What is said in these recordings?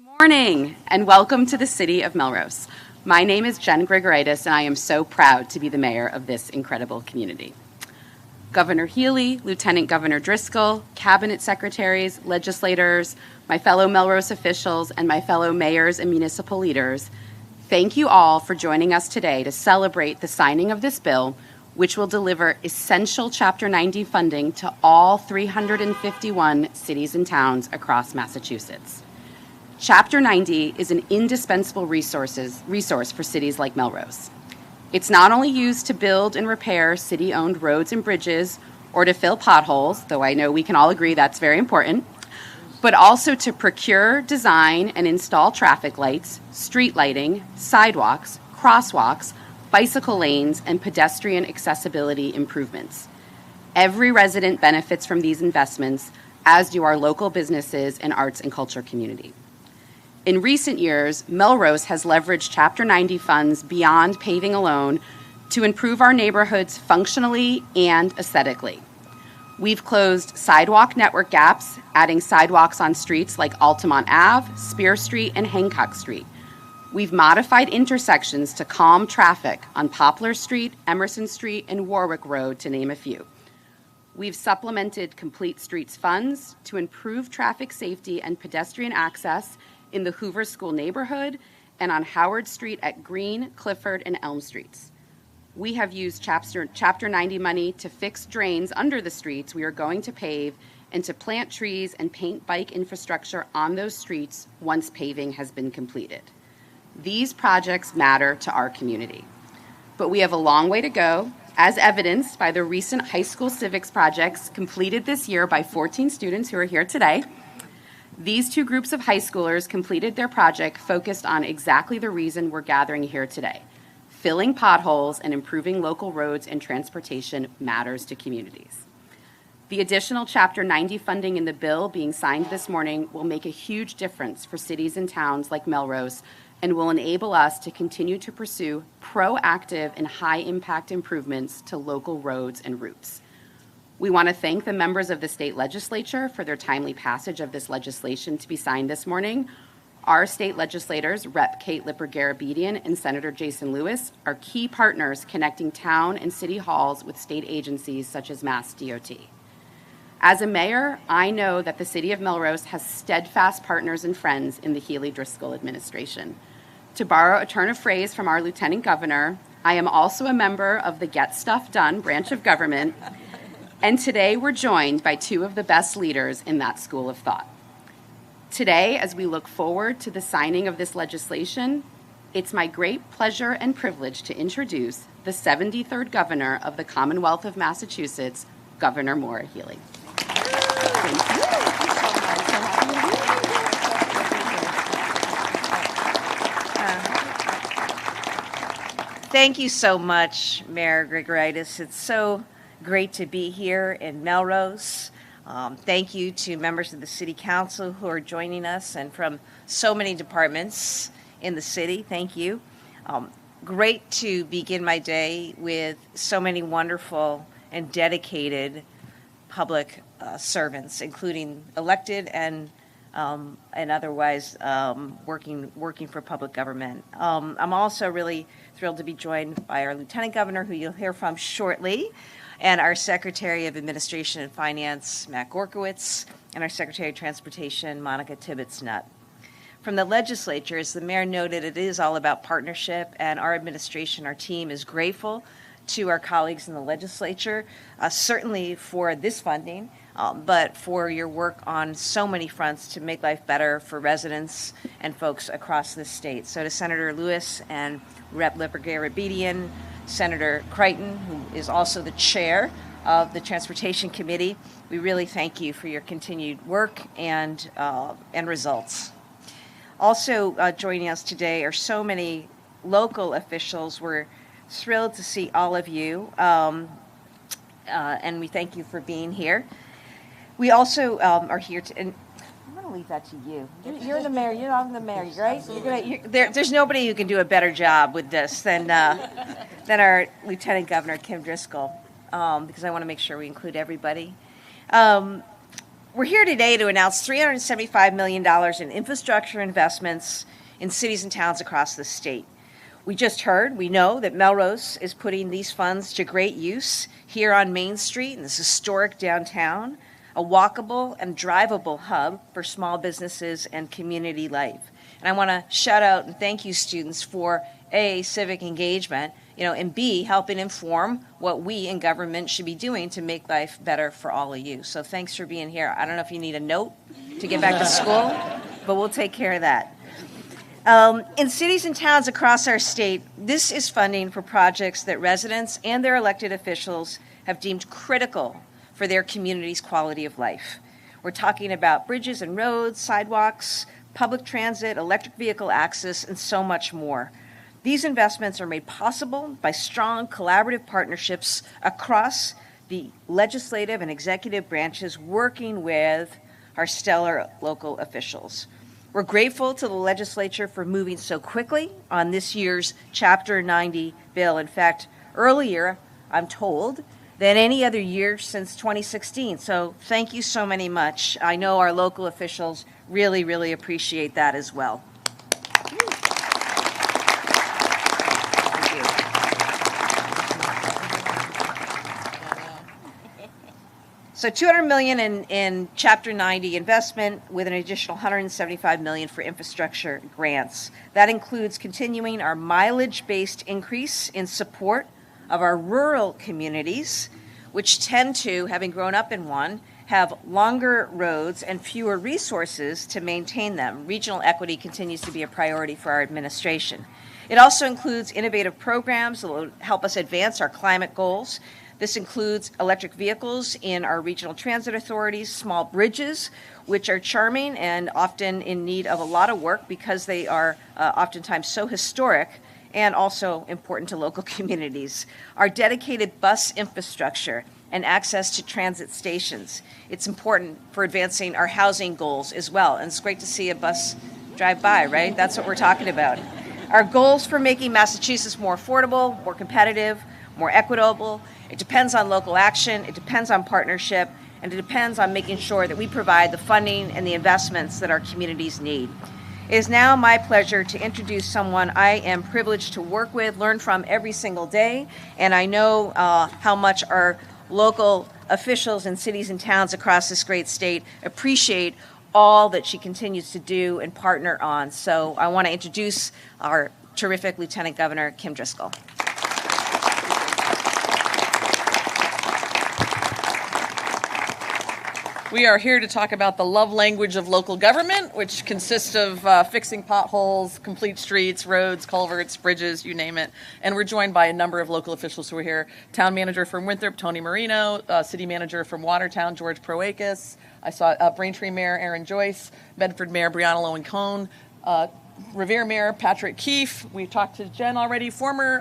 Morning and welcome to the city of Melrose. My name is Jen Grigoritis and I am so proud to be the mayor of this incredible community. Governor Healey, Lieutenant Governor Driscoll, cabinet secretaries, legislators, my fellow Melrose officials, and my fellow mayors and municipal leaders, thank you all for joining us today to celebrate the signing of this bill, which will deliver essential Chapter 90 funding to all 351 cities and towns across Massachusetts. Chapter 90 is an indispensable resource for cities like Melrose. It's not only used to build and repair city-owned roads and bridges or to fill potholes, though I know we can all agree that's very important, but also to procure, design, and install traffic lights, street lighting, sidewalks, crosswalks, bicycle lanes, and pedestrian accessibility improvements. Every resident benefits from these investments, as do our local businesses and arts and culture community. In recent years, Melrose has leveraged Chapter 90 funds beyond paving alone to improve our neighborhoods functionally and aesthetically. We've closed sidewalk network gaps, adding sidewalks on streets like Altamont Ave, Spear Street, and Hancock Street. We've modified intersections to calm traffic on Poplar Street, Emerson Street, and Warwick Road, to name a few. We've supplemented Complete Streets funds to improve traffic safety and pedestrian access in the Hoover School neighborhood and on Howard Street at Green, Clifford, and Elm Streets. We have used Chapter 90 money to fix drains under the streets we are going to pave and to plant trees and paint bike infrastructure on those streets once paving has been completed. These projects matter to our community, but we have a long way to go, as evidenced by the recent high school civics projects completed this year by 14 students who are here today. These two groups of high schoolers completed their project focused on exactly the reason we're gathering here today. Filling potholes and improving local roads and transportation matters to communities. The additional Chapter 90 funding in the bill being signed this morning will make a huge difference for cities and towns like Melrose and will enable us to continue to pursue proactive and high-impact improvements to local roads and routes. We want to thank the members of the state legislature for their timely passage of this legislation to be signed this morning. Our state legislators, Rep. Kate Lippert-Garabedian and Senator Jason Lewis, are key partners connecting town and city halls with state agencies such as mass.gov. As a mayor, I know that the city of Melrose has steadfast partners and friends in the Healey-Driscoll administration. To borrow a turn of phrase from our Lieutenant Governor, I am also a member of the Get Stuff Done branch of government, and today we're joined by two of the best leaders in that school of thought. Today, as we look forward to the signing of this legislation, it's my great pleasure and privilege to introduce the 73rd Governor of the Commonwealth of Massachusetts, Governor Maura Healey. Thank you so much, Mayor Grigoritis. It's so great to be here in Melrose. Thank you to members of the City Council who are joining us and from so many departments in the city. Thank you. Great to begin my day with so many wonderful and dedicated public servants, including elected and otherwise working for public government. I'm also really thrilled to be joined by our Lieutenant Governor, who you'll hear from shortly, and our Secretary of Administration and Finance, Matt Gorkowitz, and our Secretary of Transportation, Monia Tibbits-Nutt. From the legislature, as the mayor noted, it is all about partnership, and our administration, our team, is grateful to our colleagues in the legislature, certainly for this funding, but for your work on so many fronts to make life better for residents and folks across the state. So to Senator Lewis and Rep. Lippert-Garabedian, Senator Crichton, who is also the chair of the Transportation Committee, we really thank you for your continued work and results. Also joining us today are so many local officials. We're thrilled to see all of you, and we thank you for being here. We also are here to, and I'm going to leave that to you. You're the mayor. You're not the mayor, right? There's nobody who can do a better job with this than our Lieutenant Governor Kim Driscoll, because I want to make sure we include everybody. We're here today to announce $375 million in infrastructure investments in cities and towns across the state. We know that Melrose is putting these funds to great use here on Main Street in this historic downtown, a walkable and drivable hub for small businesses and community life. And I want to shout out and thank you, students, for A, civic engagement, and B, helping inform what we in government should be doing to make life better for all of you. So thanks for being here. I don't know if you need a note to get back to school, but we'll take care of that. In cities and towns across our state, this is funding for projects that residents and their elected officials have deemed critical for their community's quality of life. We're talking about bridges and roads, sidewalks, public transit, electric vehicle access, and so much more. These investments are made possible by strong collaborative partnerships across the legislative and executive branches working with our stellar local officials. We're grateful to the legislature for moving so quickly on this year's Chapter 90 bill. In fact, earlier, I'm told, than any other year since 2016. So thank you so many much. I know our local officials really, really appreciate that as well. So $200 million in Chapter 90 investment with an additional $175 million for infrastructure grants. That includes continuing our mileage-based increase in support of our rural communities, which tend to, having grown up in one, have longer roads and fewer resources to maintain them. Regional equity continues to be a priority for our administration. It also includes innovative programs that will help us advance our climate goals. This includes electric vehicles in our regional transit authorities, small bridges, which are charming and often in need of a lot of work because they are oftentimes so historic and also important to local communities. Our dedicated bus infrastructure and access to transit stations. It's important for advancing our housing goals as well. And it's great to see a bus drive by, right? That's what we're talking about. Our goals for making Massachusetts more affordable, more competitive, more equitable. It depends on local action, it depends on partnership, and it depends on making sure that we provide the funding and the investments that our communities need. It is now my pleasure to introduce someone I am privileged to work with, learn from every single day, and I know how much our local officials in cities and towns across this great state appreciate all that she continues to do and partner on. So I want to introduce our terrific Lieutenant Governor Kim Driscoll. We are here to talk about the love language of local government, which consists of fixing potholes, complete streets, roads, culverts, bridges, you name it. And we're joined by a number of local officials who are here. Town Manager from Winthrop, Tony Marino, City Manager from Watertown, George Proakis. I saw Braintree Mayor Aaron Joyce, Bedford Mayor Brianna Lowen-Cohn, Revere Mayor Patrick Keefe. We talked to Jen already, former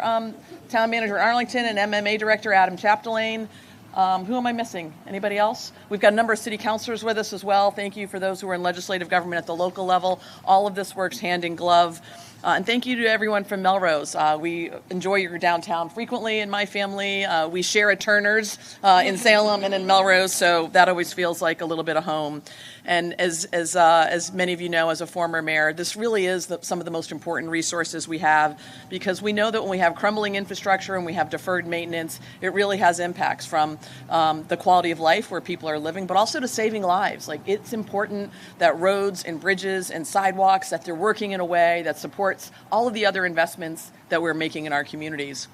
Town Manager Arlington and MMA Director Adam Chapdelaine. Who am I missing? Anybody else? We've got a number of city councilors with us as well. Thank you for those who are in legislative government at the local level. All of this works hand in glove. And thank you to everyone from Melrose. We enjoy your downtown frequently in my family. We share a Turner's in Salem and in Melrose, so that always feels like a little bit of home. And as many of you know, as a former mayor, this really is some of the most important resources we have, because we know that when we have crumbling infrastructure and we have deferred maintenance, it really has impacts from the quality of life where people are living, but also to saving lives. Like, it's important that roads and bridges and sidewalks, that they're working in a way that supports all of the other investments that we're making in our communities.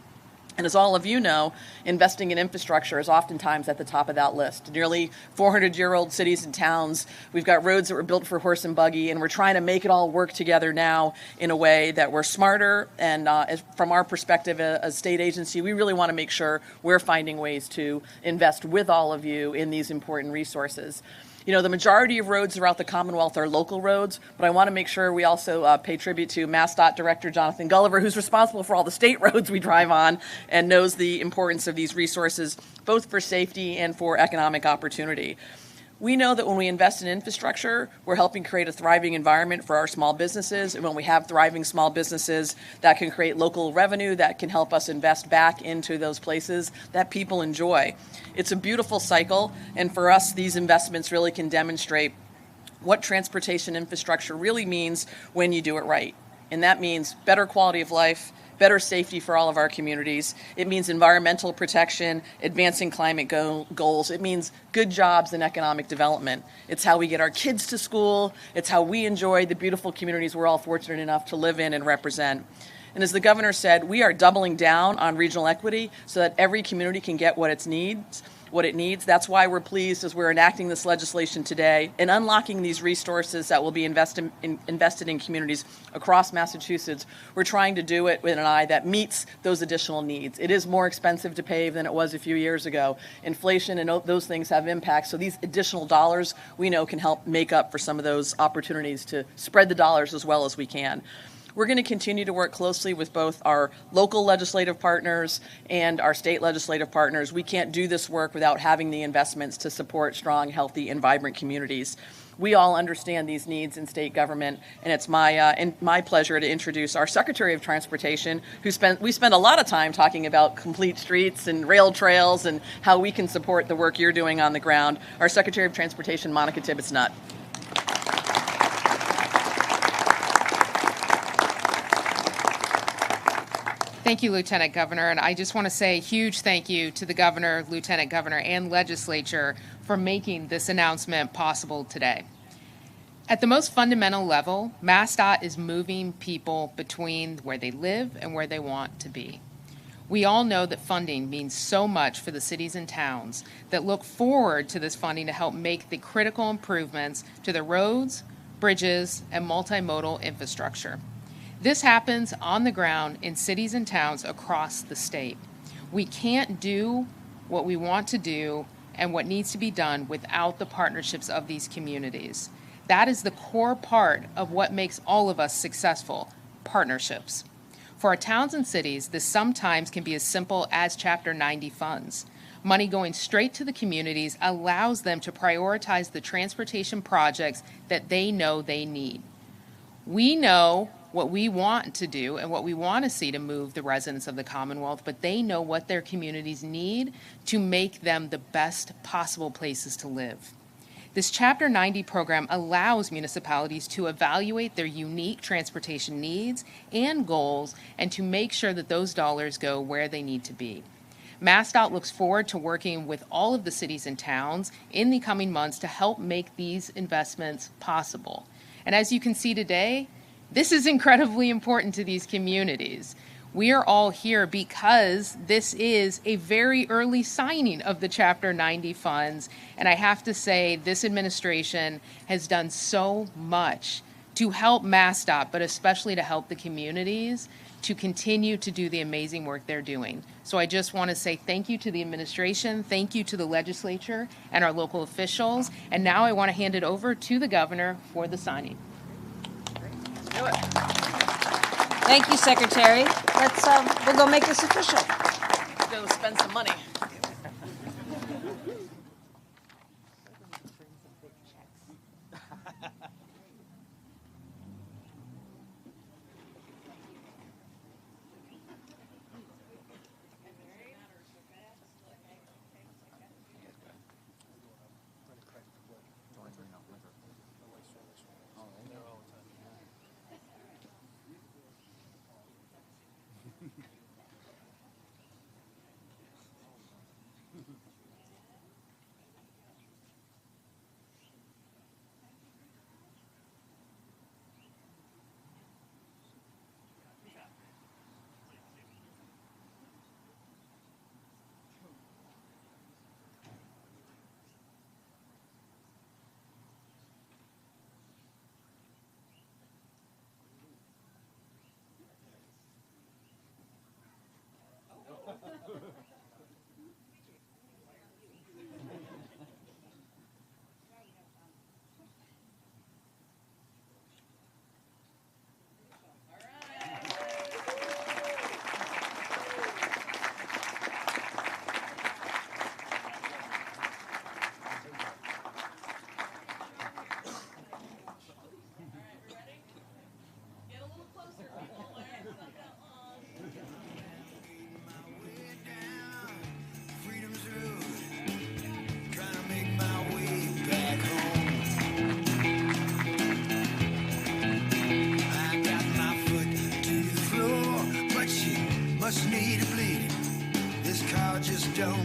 And as all of you know, investing in infrastructure is oftentimes at the top of that list. Nearly 400-year-old cities and towns, we've got roads that were built for horse and buggy, and we're trying to make it all work together now in a way that we're smarter. And from our perspective as state agency, we really want to make sure we're finding ways to invest with all of you in these important resources. You know, the majority of roads throughout the Commonwealth are local roads, but I want to make sure we also pay tribute to Mass.gov Director Jonathan Gulliver, who's responsible for all the state roads we drive on and knows the importance of these resources, both for safety and for economic opportunity. We know that when we invest in infrastructure, we're helping create a thriving environment for our small businesses. And when we have thriving small businesses, that can create local revenue that can help us invest back into those places that people enjoy. It's a beautiful cycle. And for us, these investments really can demonstrate what transportation infrastructure really means when you do it right. And that means better quality of life, better safety for all of our communities. It means environmental protection, advancing climate goals. It means good jobs and economic development. It's how we get our kids to school. It's how we enjoy the beautiful communities we're all fortunate enough to live in and represent. And as the governor said, we are doubling down on regional equity so that every community can get what it needs. That's why we're pleased as we're enacting this legislation today and unlocking these resources that will be invested in communities across Massachusetts. We're trying to do it with an eye that meets those additional needs. It is more expensive to pave than it was a few years ago. Inflation and those things have impacts. So these additional dollars we know can help make up for some of those opportunities to spread the dollars as well as we can. We're going to continue to work closely with both our local legislative partners and our state legislative partners. We can't do this work without having the investments to support strong, healthy, and vibrant communities. We all understand these needs in state government, and it's my pleasure to introduce our Secretary of Transportation, we spend a lot of time talking about complete streets and rail trails and how we can support the work you're doing on the ground, our Secretary of Transportation, Monia Tibbits-Nutt. Thank you, Lieutenant Governor, and I just want to say a huge thank you to the Governor, Lieutenant Governor, and Legislature for making this announcement possible today. At the most fundamental level, MassDOT is moving people between where they live and where they want to be. We all know that funding means so much for the cities and towns that look forward to this funding to help make the critical improvements to the roads, bridges, and multimodal infrastructure. This happens on the ground in cities and towns across the state. We can't do what we want to do and what needs to be done without the partnerships of these communities. That is the core part of what makes all of us successful, partnerships. For our towns and cities, this sometimes can be as simple as Chapter 90 funds. Money going straight to the communities allows them to prioritize the transportation projects that they know they need. We know what we want to do and what we want to see to move the residents of the Commonwealth, but they know what their communities need to make them the best possible places to live. This Chapter 90 program allows municipalities to evaluate their unique transportation needs and goals and to make sure that those dollars go where they need to be. MassDOT looks forward to working with all of the cities and towns in the coming months to help make these investments possible. And as you can see today, this is incredibly important to these communities. We are all here because this is a very early signing of the Chapter 90 funds, and I have to say this administration has done so much to help MassDOT, but especially to help the communities to continue to do the amazing work they're doing. So I just want to say thank you to the administration, thank you to the legislature and our local officials, and now I want to hand it over to the governor for the signing. Thank you, Secretary. We'll go make this official. Let's go spend some money. must need a bleeding. This car just don't